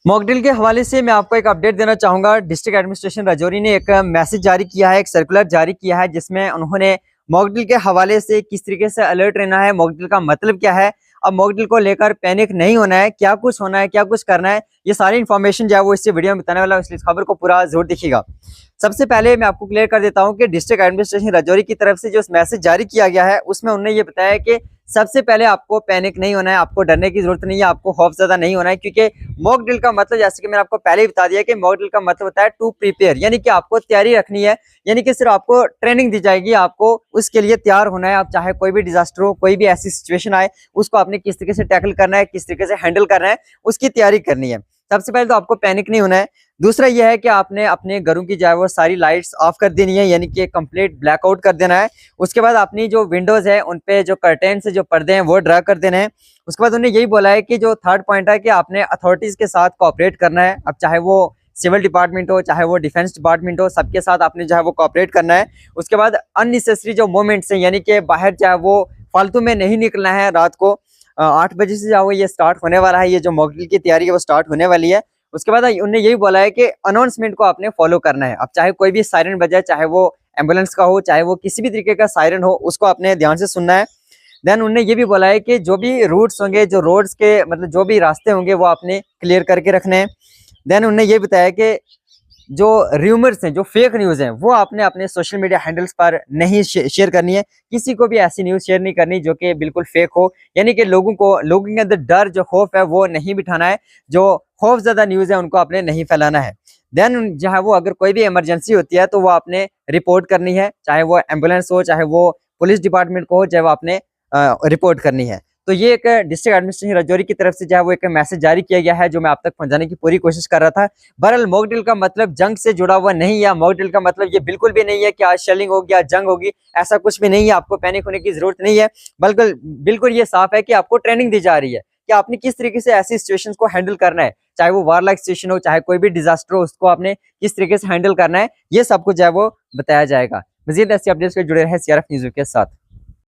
Mock drill के हवाले से मैं आपको एक अपडेट देना चाहूँगा। डिस्ट्रिक्ट एडमिनिस्ट्रेशन राजौरी ने एक मैसेज जारी किया है, एक सर्कुलर जारी किया है, जिसमें उन्होंने मॉक ड्रिल के हवाले से किस तरीके से अलर्ट रहना है, मॉक ड्रिल का मतलब क्या है, अब मॉक ड्रिल को लेकर पैनिक नहीं होना है, क्या कुछ होना है, क्या कुछ करना है, ये सारी इन्फॉर्मेशन जो है वो इस वीडियो में बताने वाला हूं, इसलिए इस खबर को पूरा जरूर देखिएगा। सबसे पहले मैं आपको क्लियर कर देता हूं कि डिस्ट्रिक्ट एडमिनिस्ट्रेशन राजौरी की तरफ से जो मैसेज जारी किया गया है, उसमें उन्होंने ये बताया कि सबसे पहले आपको पैनिक नहीं होना है, आपको डरने की जरूरत नहीं है, आपको खौफजदा नहीं होना है, क्योंकि मॉक ड्रिल का मतलब, जैसे कि मैंने आपको पहले ही बता दिया कि मॉक ड्रिल का मतलब होता है टू प्रिपेयर, यानी कि आपको तैयारी रखनी है, यानी कि सिर्फ आपको ट्रेनिंग दी जाएगी, आपको उसके लिए तैयार होना है। आप चाहे कोई भी डिजास्टर हो, कोई भी ऐसी सिचुएशन आए, उसको आपने किस तरीके से टैकल करना है, किस तरीके से हैंडल करना है, उसकी तैयारी करनी है। सबसे पहले तो आपको पैनिक नहीं होना है। दूसरा यह है कि आपने अपने घरों की जो है वो सारी लाइट्स ऑफ कर देनी है, यानी कि कंप्लीट ब्लैकआउट कर देना है। उसके बाद अपनी जो विंडोज है उन पे जो कर्टेन से जो पर्दे हैं वो ड्रा कर देना है। उसके बाद उन्होंने यही बोला है कि जो थर्ड पॉइंट है कि आपने अथॉरिटीज के साथ कोऑपरेट करना है। अब चाहे वो सिविल डिपार्टमेंट हो, चाहे वो डिफेंस डिपार्टमेंट हो, सबके साथ आपने जो है वो कोऑपरेट करना है। उसके बाद अननेसेसरी जो मूवमेंट्स हैं, यानी कि बाहर जो है वो फालतू में नहीं निकलना है। रात को 8 बजे से जो ये स्टार्ट होने वाला है, ये जो मॉक ड्रिल की तैयारी है वो स्टार्ट होने वाली है। उसके बाद उन्होंने यही बोला है कि अनाउंसमेंट को आपने फॉलो करना है। अब चाहे कोई भी सायरन बजाए, चाहे वो एम्बुलेंस का हो, चाहे वो किसी भी तरीके का सायरन हो, उसको आपने ध्यान से सुनना है। देन उन्होंने ये भी बोला है कि जो भी रूट्स होंगे, जो रोड्स के मतलब जो भी रास्ते होंगे वो आपने क्लियर करके रखने हैं। देन उन्होंने ये बताया कि जो र्यूमर्स हैं, जो फेक न्यूज़ हैं, वो आपने अपने सोशल मीडिया हैंडल्स पर नहीं शेयर करनी है। किसी को भी ऐसी न्यूज़ शेयर नहीं करनी जो कि बिल्कुल फेक हो, यानी कि लोगों के अंदर डर, जो खौफ है वो नहीं बिठाना है। जो खौफ ज़्यादा न्यूज़ है उनको आपने नहीं फैलाना है। देन जो है वो अगर कोई भी इमरजेंसी होती है तो वो आपने रिपोर्ट करनी है, चाहे वो एम्बुलेंस हो, चाहे वो पुलिस डिपार्टमेंट को हो, चाहे वो आपने रिपोर्ट करनी है। तो ये एक डिस्ट्रिक्ट एडमिनिस्ट्रेशन राजौरी की तरफ से जो है वो एक मैसेज जारी किया गया है, जो मैं आप तक पहुंचाने की पूरी कोशिश कर रहा था। बहरहाल मॉक ड्रिल का मतलब जंग से जुड़ा हुआ नहीं है। मॉक ड्रिल का मतलब ये बिल्कुल भी नहीं है कि आज शेलिंग होगी, आज जंग होगी, ऐसा कुछ भी नहीं है। आपको पैनिक होने की जरूरत नहीं है, बल्कि बिल्कुल ये साफ है कि आपको ट्रेनिंग दी जा रही है कि आपने किस तरीके से ऐसी सिचुएशंस को हैंडल करना है, चाहे वो वार लाइक सिचुएशन हो, चाहे कोई भी डिजास्टर हो, उसको आपने किस तरीके से हैंडल करना है, ये सब कुछ जो है वो बताया जाएगा। मजीद ऐसी अपडेट्स के जुड़े रहे CRF न्यूज़ के साथ।